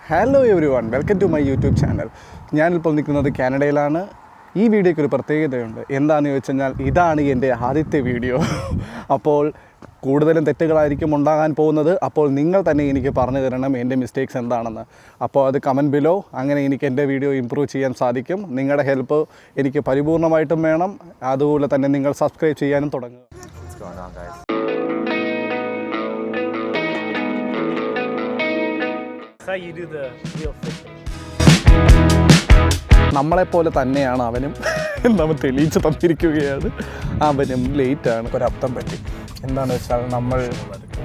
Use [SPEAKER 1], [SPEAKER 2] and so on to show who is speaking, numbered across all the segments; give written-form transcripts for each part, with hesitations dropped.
[SPEAKER 1] Hello everyone, welcome to my YouTube channel. ഞാനിപ്പോൾ നിൽക്കുന്നത് കാനഡയിലാണ്. ഈ വീഡിയോയ്ക്ക് ഒരു പ്രത്യേകതയുണ്ട്. എന്താണെന്ന് ചോദിച്ചു കഴിഞ്ഞാൽ ഇതാണ് എൻ്റെ ആദ്യത്തെ വീഡിയോ. അപ്പോൾ കൂടുതലും തെറ്റുകളായിരിക്കും ഉണ്ടാകാൻ പോകുന്നത്. അപ്പോൾ നിങ്ങൾ തന്നെ എനിക്ക് പറഞ്ഞു തരണം എൻ്റെ മിസ്റ്റേക്സ് എന്താണെന്ന്. അപ്പോൾ അത് കമൻറ്റ് ബിലോ. അങ്ങനെ എനിക്ക് എൻ്റെ വീഡിയോ ഇമ്പ്രൂവ് ചെയ്യാൻ സാധിക്കും. നിങ്ങളുടെ ഹെൽപ്പ് എനിക്ക് പരിപൂർണമായിട്ടും വേണം. അതുപോലെ തന്നെ നിങ്ങൾ സബ്സ്ക്രൈബ് ചെയ്യാനും തുടങ്ങുക. നമ്മളെപ്പോലെ തന്നെയാണ് അവനും. നമ്മൾ തെളിയിച്ച് തന്നിരിക്കുകയാണ്. അവനും ലേറ്റാണ്. ഒരർത്ഥം പറ്റി. എന്താണെന്ന് വെച്ചാൽ നമ്മൾ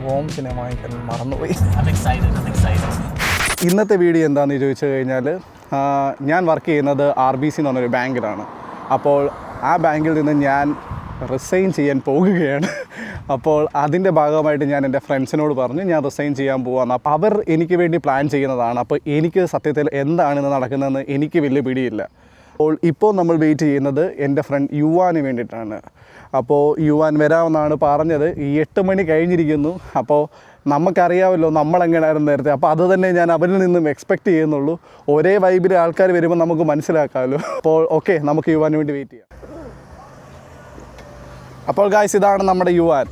[SPEAKER 1] ഹോം സിനിമ വാങ്ങിക്കാൻ മറന്നുപോയി. ഇന്നത്തെ വീഡിയോ എന്താണെന്ന് ചോദിച്ചു കഴിഞ്ഞാൽ, ഞാൻ വർക്ക് ചെയ്യുന്നത് RBC എന്ന് പറഞ്ഞൊരു ബാങ്കിലാണ്. അപ്പോൾ ആ ബാങ്കിൽ നിന്ന് ഞാൻ റിസൈൻ ചെയ്യാൻ പോകുകയാണ്. അപ്പോൾ അതിൻ്റെ ഭാഗമായിട്ട് ഞാൻ എൻ്റെ ഫ്രണ്ട്സിനോട് പറഞ്ഞു ഞാൻ റിസൈൻ ചെയ്യാൻ പോവാന്ന്. അപ്പോൾ അവർ എനിക്ക് വേണ്ടി പ്ലാൻ ചെയ്യുന്നതാണ്. അപ്പോൾ എനിക്ക് സത്യത്തിൽ എന്താണിന്ന് നടക്കുന്നതെന്ന് എനിക്ക് വലിയ പിടിയില്ല. ഇപ്പോൾ നമ്മൾ വെയിറ്റ് ചെയ്യുന്നത് എൻ്റെ ഫ്രണ്ട് യുവാന് വേണ്ടിയിട്ടാണ്. അപ്പോൾ യുവാൻ വരാമെന്നാണ് പറഞ്ഞത്. 8 മണി കഴിഞ്ഞിരിക്കുന്നു. അപ്പോൾ നമുക്കറിയാമല്ലോ നമ്മളെങ്ങനെയായിരുന്നു നേരത്തെ. അപ്പോൾ അത് തന്നെ ഞാൻ അവരിൽ നിന്നും എക്സ്പെക്റ്റ് ചെയ്യുന്നുള്ളൂ. ഒരേ വൈബിൽ ആൾക്കാർ വരുമ്പോൾ നമുക്ക് മനസ്സിലാക്കാമല്ലോ. അപ്പോൾ ഓക്കെ, നമുക്ക് യുവാന് വേണ്ടി വെയിറ്റ് ചെയ്യാം. അപ്പോൾ ഗായ്സ്, ഇതാണ് നമ്മുടെ Yuvan.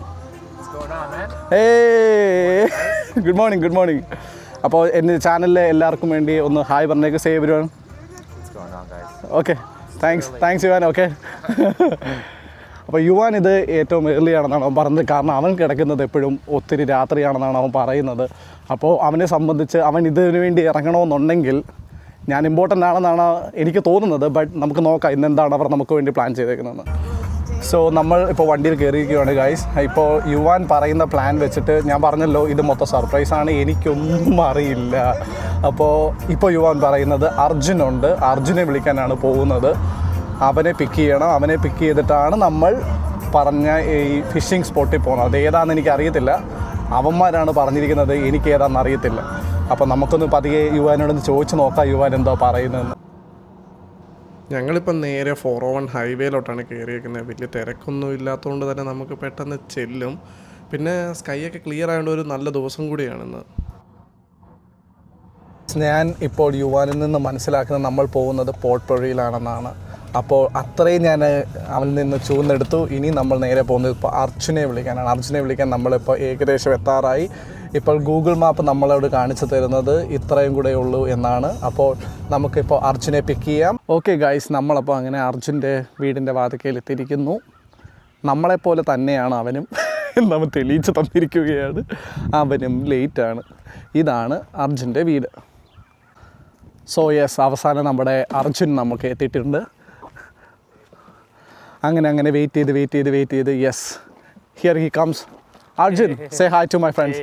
[SPEAKER 1] Good morning, good morning. അപ്പോൾ എൻ്റെ ചാനലിലെ എല്ലാവർക്കും വേണ്ടി ഒന്ന് ഹായ് പറഞ്ഞേക്ക്. സേവ് വരുവാൻ. Okay, thanks Yuvan. ഓക്കെ. അപ്പോൾ യുവാൻ ഇത് ഏറ്റവും ഏർലിയാണെന്നാണ് അവൻ പറഞ്ഞത്. കാരണം അവൻ കിടക്കുന്നത് എപ്പോഴും ഒത്തിരി രാത്രിയാണെന്നാണ് അവൻ പറയുന്നത്. അപ്പോൾ അവനെ സംബന്ധിച്ച് അവൻ ഇതിനു വേണ്ടി ഇറങ്ങണമെന്നുണ്ടെങ്കിൽ ഞാൻ ഇമ്പോർട്ടൻ്റ് ആണെന്നാണ് എനിക്ക് തോന്നുന്നത്. ബട്ട് നമുക്ക് നോക്കാം ഇന്നെന്താണ് അവർ നമുക്ക് വേണ്ടി പ്ലാൻ ചെയ്തേക്കുന്നതെന്ന്. സോ നമ്മൾ ഇപ്പോൾ വണ്ടിയിൽ കയറിയിരിക്കുകയാണ് ഗൈസ്. ഇപ്പോൾ യുവാൻ പറയുന്ന പ്ലാൻ വെച്ചിട്ട് ഞാൻ പറഞ്ഞല്ലോ ഇത് മൊത്തം സർപ്രൈസാണ്, എനിക്കൊന്നും അറിയില്ല. അപ്പോൾ ഇപ്പോൾ യുവാൻ പറയുന്നത് അർജുനുണ്ട്, അർജുനെ വിളിക്കാനാണ് പോകുന്നത്. അവനെ പിക്ക് ചെയ്യണം. അവനെ പിക്ക് ചെയ്തിട്ടാണ് നമ്മൾ പറഞ്ഞ ഈ ഫിഷിംഗ് സ്പോട്ടിൽ പോകുന്നത്. അത് ഏതാണെന്ന് എനിക്കറിയത്തില്ല. അവന്മാരാണ് പറഞ്ഞിരിക്കുന്നത്, എനിക്ക് ഏതാണെന്ന് അറിയത്തില്ല. അപ്പോൾ നമുക്കൊന്ന് പതിയെ യുവാനോടൊന്ന് ചോദിച്ച് നോക്കാം യുവാൻ എന്തോ പറയുന്നതെന്ന്.
[SPEAKER 2] ഞങ്ങളിപ്പം നേരെ 401 ഹൈവേയിലോട്ടാണ് കയറിയിരിക്കുന്നത്. വലിയ തിരക്കൊന്നും ഇല്ലാത്തതുകൊണ്ട് തന്നെ നമുക്ക് പെട്ടെന്ന് ചെല്ലും. പിന്നെ സ്കൈയൊക്കെ ക്ലിയർ ആയതുകൊണ്ട് ഒരു നല്ല ദിവസം കൂടിയാണിന്ന്.
[SPEAKER 1] ഞാൻ ഇപ്പോൾ യുവാനിൽ നിന്ന് മനസ്സിലാക്കുന്നത് നമ്മൾ പോകുന്നത് പോർട്ട് പെറിയിലാണെന്നാണ്. അപ്പോൾ അത്രയും ഞാൻ അവനിൽ നിന്ന് ചൂന്നെടുത്തു. ഇനി നമ്മൾ നേരെ പോകുന്നത് ഇപ്പോൾ അർജുനെ വിളിക്കാനാണ്. അർജുനെ വിളിക്കാൻ നമ്മളിപ്പോൾ ഏകദേശം എത്താറായി. ഇപ്പോൾ ഗൂഗിൾ മാപ്പ് നമ്മളോട് കാണിച്ചു തരുന്നത് ഇത്രയും കൂടെ ഉള്ളൂ എന്നാണ്. അപ്പോൾ നമുക്കിപ്പോൾ അർജുനെ പിക്ക് ചെയ്യാം. ഓക്കെ ഗൈസ്, നമ്മളപ്പോൾ അങ്ങനെ അർജുൻ്റെ വീടിൻ്റെ വാതിക്കയിൽ എത്തിയിരിക്കുന്നു. നമ്മളെപ്പോലെ തന്നെയാണ് അവനും. നമ്മൾ തെളിയിച്ച് തന്നിരിക്കുകയാണ്. അവനും ലേറ്റാണ്. ഇതാണ് അർജുൻ്റെ വീട്. സോ യെസ്, അവസാനം നമ്മുടെ അർജുൻ നമുക്ക് എത്തിയിട്ടുണ്ട്. അങ്ങനെ വെയിറ്റ് ചെയ്ത് yes, here he comes. Arjun, say hi to my friends.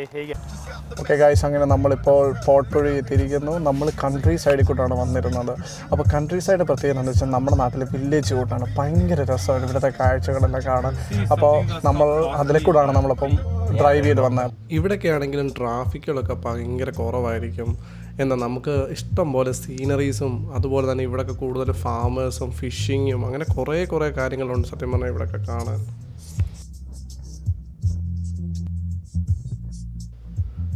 [SPEAKER 1] Okay guys, അങ്ങനെ നമ്മളിപ്പോൾ പോർട്ട് പെറി എത്തിയിരിക്കുന്നു. നമ്മൾ കൺട്രി സൈഡിൽ കൂട്ടാണ് വന്നിരുന്നത്. അപ്പോൾ കൺട്രി സൈഡ് പ്രത്യേകത എന്താണെന്ന് വെച്ചാൽ നമ്മുടെ നാട്ടിലെ വില്ലേജ് കൂട്ടാണ്. ഭയങ്കര രസമാണ് ഇവിടുത്തെ കാഴ്ചകളെല്ലാം കാണാൻ. അപ്പോൾ നമ്മൾ അതിലെ കൂടാണ് നമ്മളിപ്പം ഡ്രൈവ് ചെയ്ത് വന്നത്.
[SPEAKER 2] ഇവിടെയൊക്കെ ആണെങ്കിലും ട്രാഫിക്കുകളൊക്കെ ഭയങ്കര കുറവായിരിക്കും. എന്നാൽ നമുക്ക് ഇഷ്ടം പോലെ സീനറീസും അതുപോലെ തന്നെ ഇവിടെയൊക്കെ കൂടുതൽ ഫാമേഴ്സും ഫിഷിങ്ങും അങ്ങനെ കുറേ കാര്യങ്ങളുണ്ട് സത്യം പറഞ്ഞാൽ ഇവിടെയൊക്കെ കാണാൻ.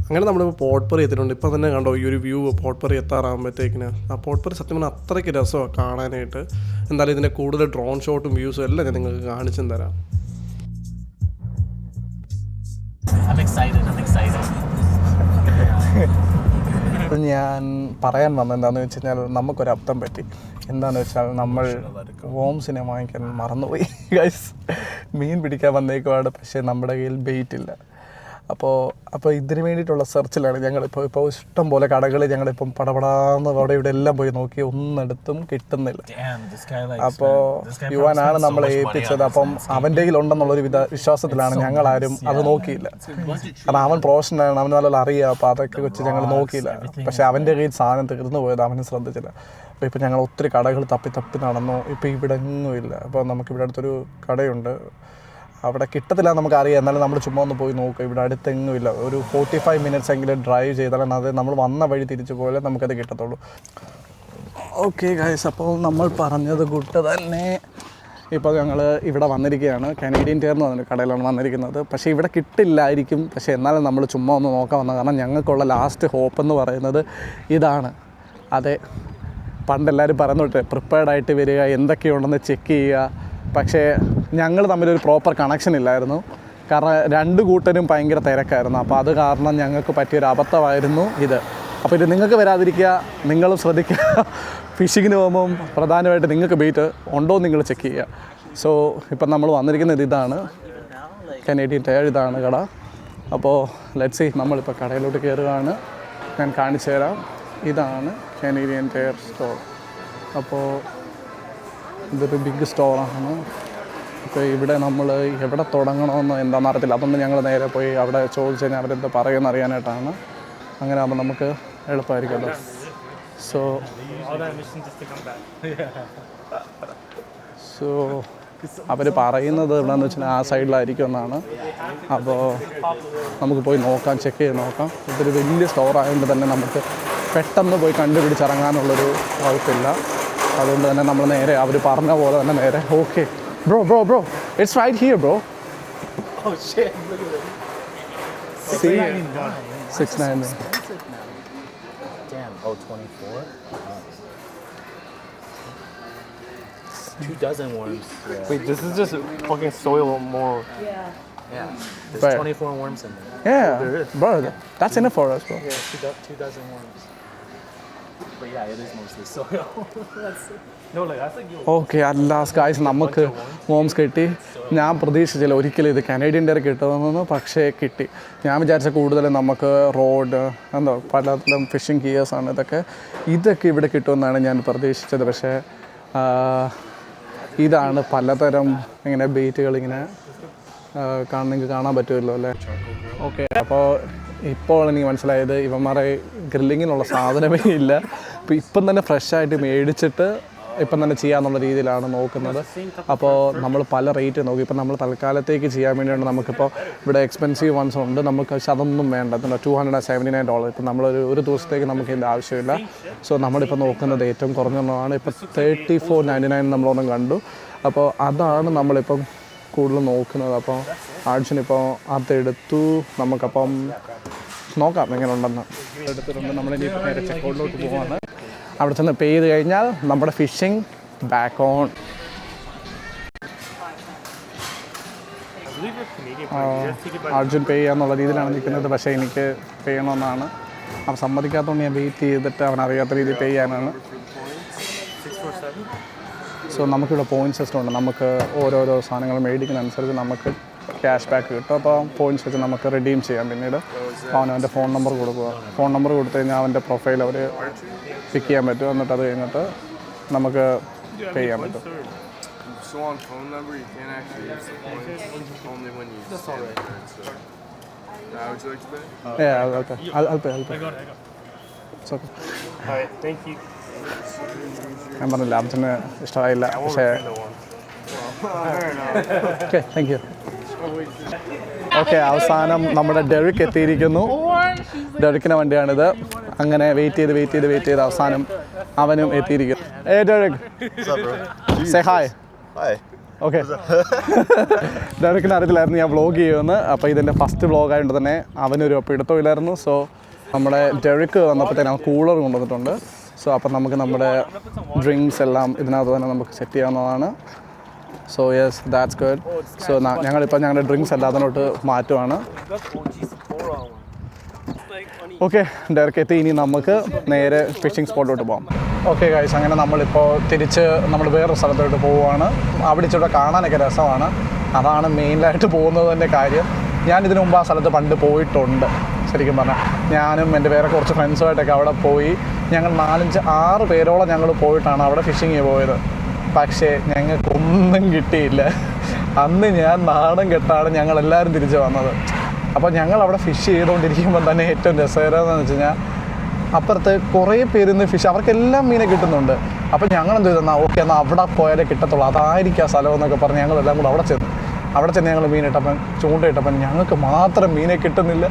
[SPEAKER 2] അങ്ങനെ നമ്മളിപ്പോൾ പോർട്ട് പെറി എത്തിയിട്ടുണ്ട്. ഇപ്പോൾ തന്നെ കണ്ടോ ഈ ഒരു വ്യൂ പോർട്ട് പെറി എത്താറാകുമ്പോഴത്തേക്കിന്. ആ പോർട്ട് പെറി സത്യം പറഞ്ഞാൽ അത്രയ്ക്ക് രസമാണ് കാണാനായിട്ട്. എന്തായാലും ഇതിൻ്റെ കൂടുതൽ ഡ്രോൺ ഷോട്ടും വ്യൂസും എല്ലാം ഞാൻ നിങ്ങൾക്ക് കാണിച്ചും തരാം.
[SPEAKER 1] ഞാൻ പറയാൻ വന്നത് എന്താണെന്ന് വെച്ച് കഴിഞ്ഞാൽ നമുക്കൊരർത്ഥം പറ്റി. എന്താണെന്ന് വെച്ചാൽ നമ്മൾ ഹോം സിനിമ വാങ്ങിക്കാൻ മറന്നുപോയി ഗൈസ്. മീൻ പിടിക്കാൻ വന്നേക്കുവാണ്, പക്ഷേ നമ്മുടെ കയ്യിൽ ബെയ്റ്റ് ഇല്ല. അപ്പോൾ ഇതിന് വേണ്ടിയിട്ടുള്ള സെർച്ചിലാണ് ഞങ്ങളിപ്പോൾ ഇഷ്ടം പോലെ കടകൾ ഞങ്ങളിപ്പം പടപടാന്ന് അവിടെ ഇവിടെ എല്ലാം പോയി നോക്കി, ഒന്നിടത്തും കിട്ടുന്നില്ല. അപ്പോൾ യുവാനാണ് നമ്മളെ ഏൽപ്പിച്ചത്. അപ്പം അവൻ്റെ കയ്യിൽ ഉണ്ടെന്നുള്ളൊരു വിശ്വാസത്തിലാണ് ഞങ്ങളാരും അത് നോക്കിയില്ല. കാരണം അവൻ പ്രൊഫഷണലാണ്, അവന് നല്ല അറിയാം. അപ്പോൾ അതൊക്കെ വെച്ച് ഞങ്ങൾ നോക്കിയില്ല. പക്ഷേ അവൻ്റെ കയ്യിൽ സാധനം തീർന്നു പോയത് അവന് ശ്രദ്ധിച്ചില്ല. അപ്പോൾ ഇപ്പോൾ ഞങ്ങൾ ഒത്തിരി കടകൾ തപ്പി നടന്നു. ഇപ്പോൾ ഇവിടെ എങ്ങും ഇല്ല. അപ്പോൾ നമുക്കിവിടെ അടുത്തൊരു കടയുണ്ട്, അവിടെ കിട്ടത്തില്ല നമുക്കറിയാം. എന്നാലും നമ്മൾ ചുമ്മാ ഒന്ന് പോയി നോക്കുക. ഇവിടെ അടുത്തെങ്ങും ഇല്ല. ഒരു 45 മിനിറ്റ്സ് എങ്കിലും ഡ്രൈവ് ചെയ്താലാണ് അത് നമ്മൾ വന്ന വഴി തിരിച്ചു പോലെ നമുക്കത് കിട്ടത്തുള്ളൂ. ഓക്കെ ഗൈസ്, അപ്പോൾ നമ്മൾ പറഞ്ഞത് കൂട്ട് തന്നെ ഇപ്പോൾ ഞങ്ങൾ ഇവിടെ വന്നിരിക്കുകയാണ്. കനേഡിയൻ ടയർ എന്ന് പറഞ്ഞൊരു കടയിലാണ് വന്നിരിക്കുന്നത്. പക്ഷേ ഇവിടെ കിട്ടില്ലായിരിക്കും. പക്ഷേ എന്നാലും നമ്മൾ ചുമ്മാ ഒന്ന് നോക്കാൻ വന്നത്. കാരണം ഞങ്ങൾക്കുള്ള ലാസ്റ്റ് ഹോപ്പ് എന്ന് പറയുന്നത് ഇതാണ്. അതെ, പണ്ടെല്ലാവരും പറയുന്നുണ്ട് പ്രിപ്പയർഡായിട്ട് വരിക, എന്തൊക്കെയുണ്ടെന്ന് ചെക്ക് ചെയ്യുക. പക്ഷേ ഞങ്ങൾ തമ്മിലൊരു പ്രോപ്പർ കണക്ഷൻ ഇല്ലായിരുന്നു. കാരണം രണ്ട് കൂട്ടരും ഭയങ്കര തിരക്കായിരുന്നു. അപ്പോൾ അത് കാരണം ഞങ്ങൾക്ക് പറ്റിയൊരു അബദ്ധമായിരുന്നു ഇത്. അപ്പോൾ ഇത് നിങ്ങൾക്ക് വരാതിരിക്കുക, നിങ്ങളും ശ്രദ്ധിക്കുക. ഫിഷിങ്ങിന് പോകുമ്പം പ്രധാനമായിട്ട് നിങ്ങൾക്ക് ബെയ്റ്റ് ഉണ്ടോ എന്ന് നിങ്ങൾ ചെക്ക് ചെയ്യുക. സോ ഇപ്പം നമ്മൾ വന്നിരിക്കുന്നത് ഇതാണ് കനേഡിയൻ ടയർ, ഇതാണ് കട. അപ്പോൾ ലെറ്റ്സ് സീ, നമ്മളിപ്പോൾ കടയിലോട്ട് കയറുകയാണ്. ഞാൻ കാണിച്ചു തരാം. ഇതാണ് കനേഡിയൻ ടയർ സ്റ്റോർ. അപ്പോൾ ഇതൊരു ബിഗ് സ്റ്റോറാണ്. അപ്പോൾ ഇവിടെ നമ്മൾ എവിടെ തുടങ്ങണമെന്നോ എന്താണെന്ന് അറിയത്തില്ല. അതൊന്നും ഞങ്ങൾ നേരെ പോയി അവിടെ ചോദിച്ചു കഴിഞ്ഞാൽ അവരെന്ത് പറയുമെന്ന് അറിയാനായിട്ടാണ്. അങ്ങനെ ആകുമ്പോൾ നമുക്ക് എളുപ്പമായിരിക്കുമല്ലോ. സോ അവർ പറയുന്നത് എവിടെയാണെന്ന് വെച്ചാൽ ആ സൈഡിലായിരിക്കും എന്നാണ്. അപ്പോൾ നമുക്ക് പോയി നോക്കാം, ചെക്ക് ചെയ്ത് നോക്കാം. ഇതൊരു വലിയ സ്റ്റോർ ആയതുകൊണ്ട് തന്നെ നമുക്ക് പെട്ടെന്ന് പോയി കണ്ടുപിടിച്ചിറങ്ങാനുള്ളൊരു വകുപ്പില്ല. അതുകൊണ്ട് തന്നെ നമ്മൾ നേരെ അവർ പറഞ്ഞ പോലെ തന്നെ നേരെ okay bro it's right here bro.
[SPEAKER 3] Oh shit, look at it.
[SPEAKER 1] See?
[SPEAKER 3] 699.
[SPEAKER 1] 699.
[SPEAKER 3] Damn, oh 24? 2 dozen worms. Yeah.
[SPEAKER 4] Wait, this is just fucking soil more.
[SPEAKER 3] Yeah. There's
[SPEAKER 1] Right.
[SPEAKER 3] 24 worms in there.
[SPEAKER 1] Yeah, bro, that's enough for us, bro.
[SPEAKER 3] Yeah, two dozen worms. But yeah, it is mostly soil.
[SPEAKER 4] No, like that's like your.
[SPEAKER 1] Okay, അല്ലാസ് guys, നമുക്ക് മോംസ് കിട്ടി. ഞാൻ പ്രതീക്ഷിച്ചില്ല ഒരിക്കലും ഇത് Canadian tyre കിട്ടുമെന്ന്, പക്ഷേ കിട്ടി. ഞാൻ വിചാരിച്ച കൂടുതലും നമുക്ക് റോഡ് എന്തോ പലതരം ഫിഷിംഗ് ഗിയേഴ്സാണ് ഇതൊക്കെ ഇവിടെ കിട്ടുമെന്നാണ് ഞാൻ പ്രതീക്ഷിച്ചത്. പക്ഷേ ഇതാണ് പലതരം ഇങ്ങനെ ബെയ്റ്റുകൾ ഇങ്ങനെ നിങ്ങൾക്ക് കാണാൻ പറ്റുമല്ലോ അല്ലേ. ഓക്കെ, അപ്പോൾ ഇപ്പോൾ എനിക്ക് മനസ്സിലായത് ഇവന്മാരെ ഗ്രില്ലിങ്ങിനുള്ള സാധനമേ ഇല്ല. അപ്പോൾ ഇപ്പം തന്നെ ഫ്രഷായിട്ട് മേടിച്ചിട്ട് ഇപ്പം തന്നെ ചെയ്യാന്നുള്ള രീതിയിലാണ് നോക്കുന്നത്. അപ്പോൾ നമ്മൾ പല റേറ്റ് നോക്കി. ഇപ്പം നമ്മൾ തൽക്കാലത്തേക്ക് ചെയ്യാൻ വേണ്ടിയാണ് നമുക്കിപ്പോൾ ഇവിടെ എക്സ്പെൻസീവ് വൺസ് ഉണ്ട്. നമുക്ക് പക്ഷെ അതൊന്നും വേണ്ട. $279. ഇപ്പം ഒരു ദിവസത്തേക്ക് നമുക്ക് ഇതിൻ്റെ ആവശ്യമില്ല. സോ നമ്മളിപ്പോൾ നോക്കുന്നത് ഏറ്റവും കുറഞ്ഞതാണ്. ഇപ്പം $34.99 നമ്മളൊന്നും കണ്ടു. അപ്പോൾ അതാണ് നമ്മളിപ്പം കൂടുതൽ നോക്കുന്നത്. അപ്പോൾ ആഴ്ചനിപ്പോൾ അതെടുത്തു. നമുക്കപ്പം നോക്കാം എങ്ങനെ ഉണ്ടെന്ന്. എടുത്തിട്ടുണ്ട്. നമ്മളിനി നേരെ ചെക്കൗട്ടിലോട്ട് പോവാണ്. അവിടെ ചെന്ന് പേ ചെയ്ത് കഴിഞ്ഞാൽ നമ്മുടെ ഫിഷിംഗ് ബാക്ക് ഓൺ. അർജുൻ പേ ചെയ്യാന്നുള്ള രീതിയിലാണ് നിൽക്കുന്നത്. പക്ഷേ എനിക്ക് പേ ചെയ്യണമെന്നാണ്. അവൻ സമ്മതിക്കാത്തതുകൊണ്ട് ഞാൻ വെയിറ്റ് ചെയ്തിട്ട് അവൻ അറിയാത്ത രീതിയിൽ പേ ചെയ്യാനാണ്. സോ നമുക്കിവിടെ പോയിൻറ്റ് സിസ്റ്റം ഉണ്ട്. നമുക്ക് ഓരോരോ സാധനങ്ങൾ മേടിക്കുന്നതനുസരിച്ച് നമുക്ക് ക്യാഷ് ബാക്ക് കിട്ടും. അപ്പോൾ പോയിൻറ്റ്സ് വെച്ച് നമുക്ക് റിഡീം ചെയ്യാം. പിന്നീട് അവൻ്റെ ഫോൺ നമ്പർ കൊടുക്കുക. ഫോൺ നമ്പർ കൊടുത്തു കഴിഞ്ഞാൽ അവൻ്റെ പ്രൊഫൈൽ അവർ പിക്ക് ചെയ്യാൻ പറ്റും. എന്നിട്ട് അത് കഴിഞ്ഞിട്ട് നമുക്ക് പേ ചെയ്യാൻ പറ്റും.
[SPEAKER 5] So on phone number, you can't actually use the points only when you scan the card. So, would you like to pay?
[SPEAKER 1] Yeah, okay. I'll pay. It's okay.
[SPEAKER 4] Alright, thank you.
[SPEAKER 1] ഞാൻ പറഞ്ഞില്ല, അബ്ജന് ഇഷ്ടമായില്ല. പക്ഷേ okay, thank you. Okay, അവസാനം നമ്മുടെ Derek എത്തിയിരിക്കുന്നു. ഡെറിക്കിൻ്റെ വണ്ടിയാണിത്. അങ്ങനെ wait ചെയ്ത് അവസാനം അവനും എത്തിയിരിക്കുന്നു. Derek, say hi. ഓക്കെ, ഡെറിക്കിന് അറിയത്തില്ലായിരുന്നു ഞാൻ വ്ളോഗ് ചെയ്യുമെന്ന്. അപ്പോൾ ഇതിൻ്റെ ഫസ്റ്റ് വ്ളോഗായതുകൊണ്ട് തന്നെ അവനൊരു പിടുത്തമില്ലായിരുന്നു. സോ നമ്മുടെ ഡെറിക്ക് വന്നപ്പോഴത്തേനും അവൻ കൂളർ കൊണ്ടുവന്നിട്ടുണ്ട്. സോ അപ്പം നമുക്ക് നമ്മുടെ ഡ്രിങ്ക്സ് എല്ലാം ഇതിനകത്ത് തന്നെ നമുക്ക് സെറ്റ് ചെയ്യാവുന്നതാണ്. So yes, that's good. So ഞങ്ങളിപ്പോൾ ഞങ്ങളുടെ ഡ്രിങ്ക്സ് എല്ലാം അതിനോട്ട് മാറ്റുവാണ്. ഓക്കെ, ഡയറക്റ്റ് എത്തി. ഇനി നമുക്ക് നേരെ ഫിഷിംഗ് സ്പോട്ടിലോട്ട് പോകാം. ഓക്കെ ഗൈസ്, അങ്ങനെ നമ്മളിപ്പോൾ തിരിച്ച് നമ്മൾ വേറൊരു സ്ഥലത്തോട്ട് പോവുകയാണ്. അവിടെ ഇച്ചിരി കാണാനൊക്കെ രസമാണ്. അതാണ് മെയിനായിട്ട് പോകുന്നതിൻ്റെ കാര്യം. ഞാനിതിനു മുമ്പ് ആ സ്ഥലത്ത് പണ്ട് പോയിട്ടുണ്ട്. ശരിക്കും പറഞ്ഞാൽ ഞാനും എൻ്റെ വേറെ കുറച്ച് ഫ്രണ്ട്സുമായിട്ടൊക്കെ അവിടെ പോയി. ഞങ്ങൾ 4-5-6 പേരോളം ഞങ്ങൾ പോയിട്ടാണ് അവിടെ ഫിഷിങ് പോയത്. പക്ഷേ ഞങ്ങൾക്കൊന്നും കിട്ടിയില്ല. അന്ന് ഞാൻ നാണം കെട്ടാണ് ഞങ്ങളെല്ലാവരും തിരിച്ച് വന്നത്. അപ്പോൾ ഞങ്ങൾ അവിടെ ഫിഷ് ചെയ്തുകൊണ്ടിരിക്കുമ്പോൾ തന്നെ ഏറ്റവും രസകരമെന്ന് വെച്ച് കഴിഞ്ഞാൽ അപ്പുറത്ത് കുറേ പേരിന്ന് ഫിഷ്, അവർക്കെല്ലാം മീനെ കിട്ടുന്നുണ്ട്. അപ്പോൾ ഞങ്ങളെന്ത് ചെയ്തെന്നാൽ ഓക്കെ എന്നാൽ അവിടെ പോയാലേ കിട്ടത്തുള്ളൂ, അതായിരിക്കും ആ സ്ഥലം എന്നൊക്കെ പറഞ്ഞ് ഞങ്ങളെല്ലാം കൂടെ അവിടെ ചെന്ന് ഞങ്ങൾ മീനിട്ടപ്പം ചൂണ്ടയിട്ടപ്പം ഞങ്ങൾക്ക് മാത്രം മീനെ കിട്ടുന്നില്ല.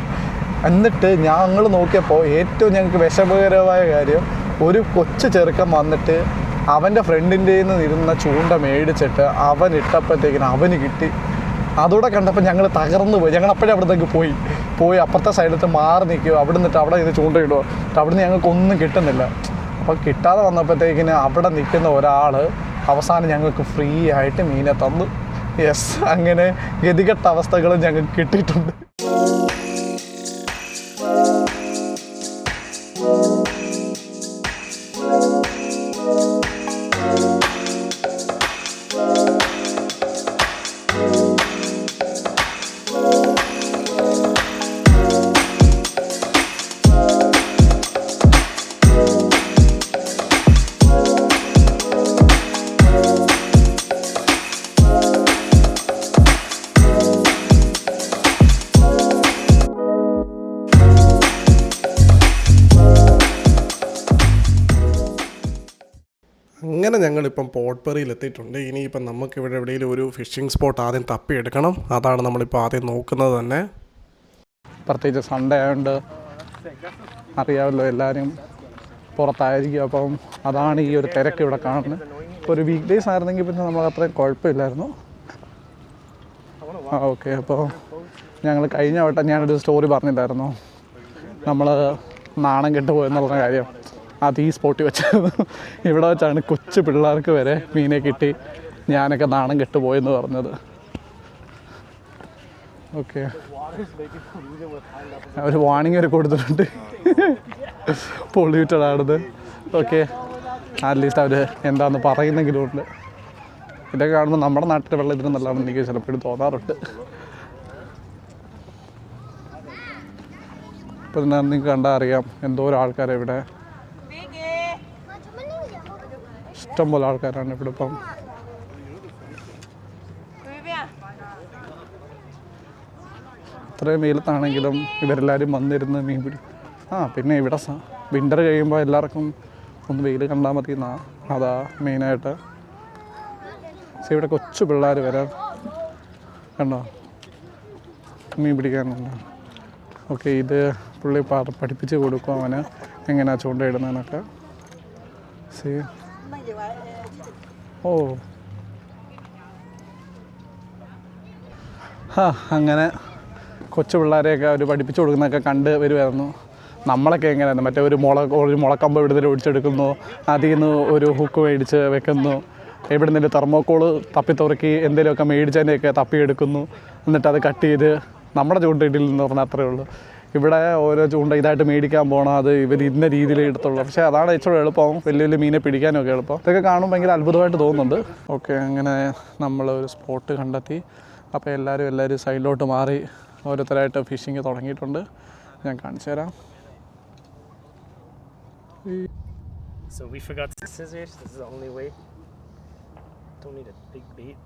[SPEAKER 1] എന്നിട്ട് ഞങ്ങൾ നോക്കിയപ്പോൾ ഏറ്റവും ഞങ്ങൾക്ക് വിഷമകരമായ കാര്യം, ഒരു കൊച്ചു ചെറുക്കൻ വന്നിട്ട് അവൻ്റെ ഫ്രണ്ടിൻ്റെ ഇരുന്ന ചൂണ്ട മേടിച്ചിട്ട് അവൻ ഇട്ടപ്പോഴത്തേക്കിന് അവന് കിട്ടി. അതുകൂടെ കണ്ടപ്പോൾ ഞങ്ങൾ തകർന്നു പോയി. ഞങ്ങൾ അപ്പോഴേ അവിടത്തേക്ക് പോയി അപ്പുറത്തെ സൈഡിലത്തെ മാറി നിൽക്കുക. അവിടെ നിന്നിട്ട് അവിടെ ഇത് ചൂണ്ടയിടുക. അവിടെ നിന്ന് ഞങ്ങൾക്കൊന്നും കിട്ടുന്നില്ല. അപ്പോൾ കിട്ടാതെ വന്നപ്പോഴത്തേക്കിന് അവിടെ നിൽക്കുന്ന ഒരാൾ അവസാനം ഞങ്ങൾക്ക് ഫ്രീ ആയിട്ട് മീനെ തന്നു. യെസ്, അങ്ങനെ ഗതികെട്ട അവസ്ഥകളും ഞങ്ങൾക്ക് കിട്ടിയിട്ടുണ്ട്.
[SPEAKER 2] അങ്ങനെ ഞങ്ങളിപ്പം പോട്ട്പെറിയിൽ എത്തിയിട്ടുണ്ട്. ഇനിയിപ്പം നമുക്കിവിടെ എവിടെയെങ്കിലും ഒരു ഫിഷിംഗ് സ്പോട്ട് ആദ്യം തപ്പിയെടുക്കണം. അതാണ് നമ്മളിപ്പോൾ ആദ്യം നോക്കുന്നത് തന്നെ.
[SPEAKER 1] പ്രത്യേകിച്ച് സൺഡേ ആയതുകൊണ്ട് അറിയാമല്ലോ, എല്ലാവരും പുറത്തായിരിക്കും. അപ്പം അതാണ് ഈ ഒരു തിരക്ക് ഇവിടെ കാണുന്നത്. ഒരു വീക്ക് ഡേയ്സ് ആയിരുന്നെങ്കിൽ പിന്നെ നമ്മൾ അത്രയും കുഴപ്പമില്ലായിരുന്നു. ഓക്കെ, അപ്പോൾ ഞങ്ങൾ കഴിഞ്ഞ വട്ടം ഞാനൊരു സ്റ്റോറി പറഞ്ഞില്ലായിരുന്നു, നമ്മൾ നാണം കെട്ട് പോയെന്നുള്ള കാര്യം. അത് ഈ സ്പോട്ടിൽ വെച്ചായിരുന്നു. ഇവിടെ വെച്ചാണ് കൊച്ചു പിള്ളേർക്ക് വരെ മീനെ കിട്ടി ഞാനൊക്കെ നാണം കെട്ട് പോയെന്ന് പറഞ്ഞത്. ഓക്കെ, അവർ വാണിംഗ് വരെ കൊടുത്തിട്ടുണ്ട്, പൊള്യൂറ്റഡ് ആണത്. ഓക്കെ, അറ്റ്ലീസ്റ്റ് അവർ എന്താണെന്ന് പറയുന്നെങ്കിലും ഉണ്ട്. ഇതൊക്കെ കാണുമ്പോൾ നമ്മുടെ നാട്ടിലെ വെള്ളം ഇതിന് നല്ലതാണെന്ന് എനിക്ക് ചിലപ്പോഴും തോന്നാറുണ്ട്. ഇപ്പം തന്നെ നിങ്ങൾക്ക് കണ്ടാൽ അറിയാം എന്തോരം ആൾക്കാരെ ഇവിടെ, ഇഷ്ടംപോലെ ആൾക്കാരാണ് ഇവിടെ. ഇപ്പം ഇത്രയും വെയിലത്താണെങ്കിലും ഇവരെല്ലാവരും വന്നിരുന്ന് മീൻ പിടി. പിന്നെ ഇവിടെ വിൻ്റർ കഴിയുമ്പോൾ എല്ലാവർക്കും ഒന്ന് വെയിൽ കണ്ടാൽ മതി എന്നാ, അതാ മെയിനായിട്ട്. പക്ഷേ ഇവിടെ കൊച്ചു പിള്ളേർ വരെ കണ്ടോ മീൻ പിടിക്കാനുണ്ട്. ഓക്കെ, ഇത് പുള്ളി പഠിപ്പിച്ച് കൊടുക്കും അവന് എങ്ങനെയാണ് ചൂണ്ടയിടുന്നതെന്നൊക്കെ. ഓ, അങ്ങനെ കൊച്ചു പിള്ളേരെയൊക്കെ അവർ പഠിപ്പിച്ചു കൊടുക്കുന്നതൊക്കെ കണ്ട് വരുമായിരുന്നു. നമ്മളൊക്കെ എങ്ങനെയായിരുന്നു, മറ്റേ ഒരു മുളക്കമ്പ് ഇവിടുന്ന് ഒടിച്ചെടുക്കുന്നു, അതിൽ നിന്ന് ഒരു ഹുക്ക് മേടിച്ച് വെക്കുന്നു, എവിടെ നിന്നൊരു തെർമോക്കോള് തപ്പിത്തുറക്കി എന്തെങ്കിലുമൊക്കെ മേടിച്ചതിൻ്റെയൊക്കെ തപ്പിയെടുക്കുന്നു, എന്നിട്ട് അത് കട്ട് ചെയ്ത് നമ്മുടെ ചൂണ്ടയിടിൽ എന്ന് പറഞ്ഞാൽ അത്രയേ ഉള്ളൂ. ഇവിടെ ഓരോ ചൂണ്ട ഇതായിട്ട് മേടിക്കാൻ പോകണം, അത് ഇവർ ഇന്ന രീതിയിൽ എടുത്തുള്ളൂ. പക്ഷേ അതാണ് ഇച്ചിരി എളുപ്പം, വലിയ വലിയ മീനെ പിടിക്കാനൊക്കെ എളുപ്പം. ഇതൊക്കെ കാണുമ്പോൾ ഭയങ്കര അത്ഭുതമായിട്ട് തോന്നുന്നുണ്ട്. ഓക്കെ, അങ്ങനെ നമ്മളൊരു സ്പോട്ട് കണ്ടെത്തി. അപ്പോൾ എല്ലാവരും സൈഡിലോട്ട് മാറി ഓരോരുത്തരായിട്ട് ഫിഷിങ് തുടങ്ങിയിട്ടുണ്ട്. ഞാൻ കാണിച്ചു തരാം.
[SPEAKER 4] So we forgot scissors. This is the only way. Don't need a big bait.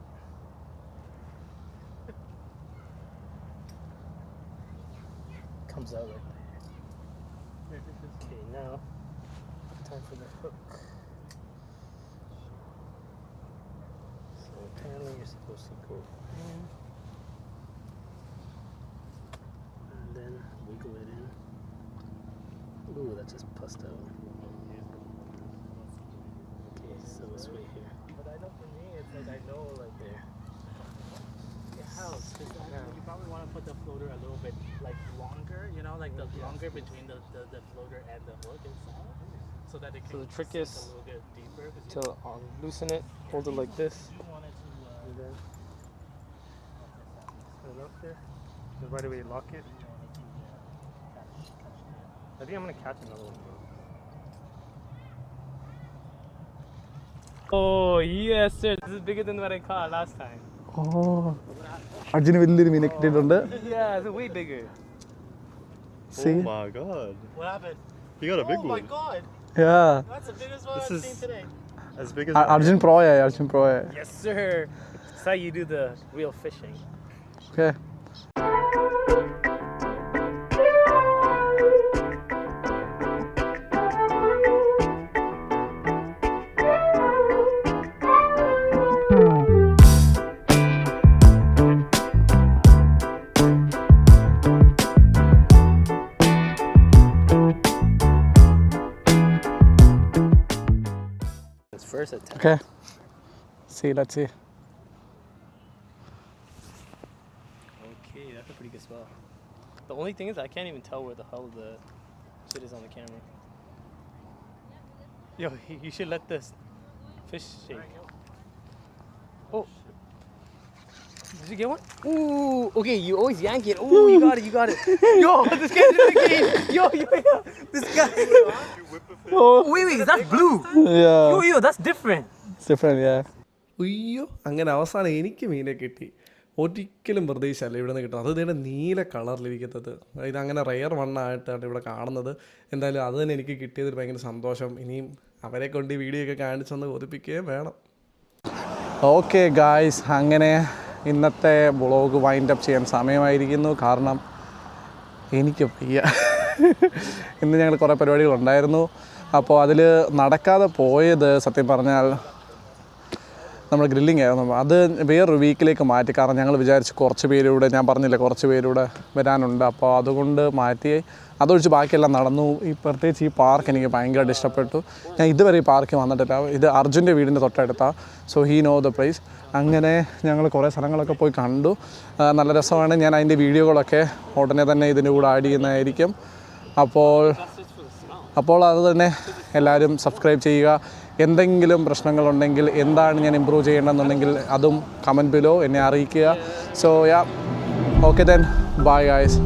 [SPEAKER 4] Comes out like that. Okay, now time for the hook. So apparently you're supposed to go in and then wiggle it in. Ooh, that just pussed out. Okay, so it's right here. But I know for me, it's like I know like there. It helps because you probably want to put the floater a little bit like longer, you know, like the longer between the floater and the hook inside, so that it can
[SPEAKER 3] So the trick
[SPEAKER 4] sink
[SPEAKER 3] is
[SPEAKER 4] a little bit deeper.
[SPEAKER 3] to loosen it, hold it like this.
[SPEAKER 4] You want it to, and then put it up there. And right away lock it. I think I'm gonna catch another one. Oh yes, sir. This is bigger than what I caught last time.
[SPEAKER 1] ഓ, അർജുന് വലിയൊരു മീനെ കിട്ടിയിട്ടുണ്ട്.
[SPEAKER 4] Yeah, it's way bigger.
[SPEAKER 1] See?
[SPEAKER 6] Oh my god.
[SPEAKER 4] What happened?
[SPEAKER 6] You got a big
[SPEAKER 4] Oh my
[SPEAKER 6] one.
[SPEAKER 4] god.
[SPEAKER 1] Yeah.
[SPEAKER 4] That's the biggest one
[SPEAKER 6] This
[SPEAKER 4] I've
[SPEAKER 6] is-
[SPEAKER 4] seen today.
[SPEAKER 6] As big as
[SPEAKER 1] Arjun പ്രോയായി.
[SPEAKER 4] Yes, sir. That's how you do the real fishing.
[SPEAKER 1] Okay,
[SPEAKER 3] first attempt.
[SPEAKER 1] Okay. See, let's see.
[SPEAKER 3] Okay, that's a pretty good spot. The only thing is I can't even tell where the hell the shit is on the camera. Yo, you should let this fish shake. Oh. Did you get one? Ooh, okay, you always yank it. Ooh, you got it. Yo, this guy's in the game. Yo, this guy.
[SPEAKER 1] Oh,
[SPEAKER 3] Wait, is that blue?
[SPEAKER 1] yeah.
[SPEAKER 3] Yo, that's different.
[SPEAKER 1] It's different, yeah.
[SPEAKER 2] അയ്യോ അങ്ങനെ അവസാനം എനിക്ക് മീനെ കിട്ടി. ഒരിക്കലും പ്രതീക്ഷയല്ല ഇവിടെ നിന്ന് കിട്ടുന്നത്. അത് ഇതിൻ്റെ നീല കളറിലിരിക്കുന്നത്. ഇതങ്ങനെ റെയർ വണ്ണായിട്ടാണ് ഇവിടെ കാണുന്നത്. എന്തായാലും അത് തന്നെ എനിക്ക് കിട്ടിയതിൽ ഭയങ്കര സന്തോഷം. ഇനിയും അവരെ കൊണ്ട് ഈ വീഡിയോ ഒക്കെ കാണിച്ചൊന്ന് ഒതുപ്പിക്കുകയും വേണം.
[SPEAKER 1] ഓക്കെ ഗായ്സ്, അങ്ങനെ ഇന്നത്തെ വ്ളോഗ് വൈൻഡ് അപ്പ് ചെയ്യാൻ സമയമായിരിക്കുന്നു. കാരണം എനിക്ക് വയ്യ. ഇന്ന് ഞങ്ങൾ കുറേ പരിപാടികളുണ്ടായിരുന്നു. അപ്പോൾ അതിൽ നടക്കാതെ പോയത് സത്യം പറഞ്ഞാൽ നമ്മൾ ഗ്രില്ലിംഗ് ആയിരുന്നു. അത് വേറൊരു വീക്കിലേക്ക് മാറ്റി. കാരണം ഞങ്ങൾ വിചാരിച്ച് കുറച്ച് പേരൂടെ, ഞാൻ പറഞ്ഞില്ല കുറച്ച് പേരൂടെ വരാനുണ്ട്. അപ്പോൾ അതുകൊണ്ട് മാറ്റി. അതൊഴിച്ച് ബാക്കിയെല്ലാം നടന്നു. പ്രത്യേകിച്ച് ഈ പാർക്ക് എനിക്ക് ഭയങ്കരമായിട്ട് ഇഷ്ടപ്പെട്ടു. ഞാൻ ഇതുവരെ ഈ പാർക്കിൽ വന്നിട്ടില്ല. ഇത് അർജുൻ്റെ വീടിൻ്റെ തൊട്ടടുത്താണ്. So he know the place. അങ്ങനെ ഞങ്ങൾ കുറേ സ്ഥലങ്ങളൊക്കെ പോയി കണ്ടു. നല്ല രസമാണ്. ഞാൻ അതിൻ്റെ വീഡിയോകളൊക്കെ ഉടനെ തന്നെ ഇതിൻ്റെ കൂടെ ആഡ് ചെയ്യുന്നതായിരിക്കും. അപ്പോൾ അത് തന്നെ എല്ലാവരും സബ്സ്ക്രൈബ് ചെയ്യുക. എന്തെങ്കിലും പ്രശ്നങ്ങളുണ്ടെങ്കിൽ, എന്താണ് ഞാൻ ഇമ്പ്രൂവ് ചെയ്യേണ്ടതെന്നുണ്ടെങ്കിൽ അതും കമൻറ്റ് ബിലോ എന്നെ അറിയിക്കുക. So yeah, okay then, bye guys.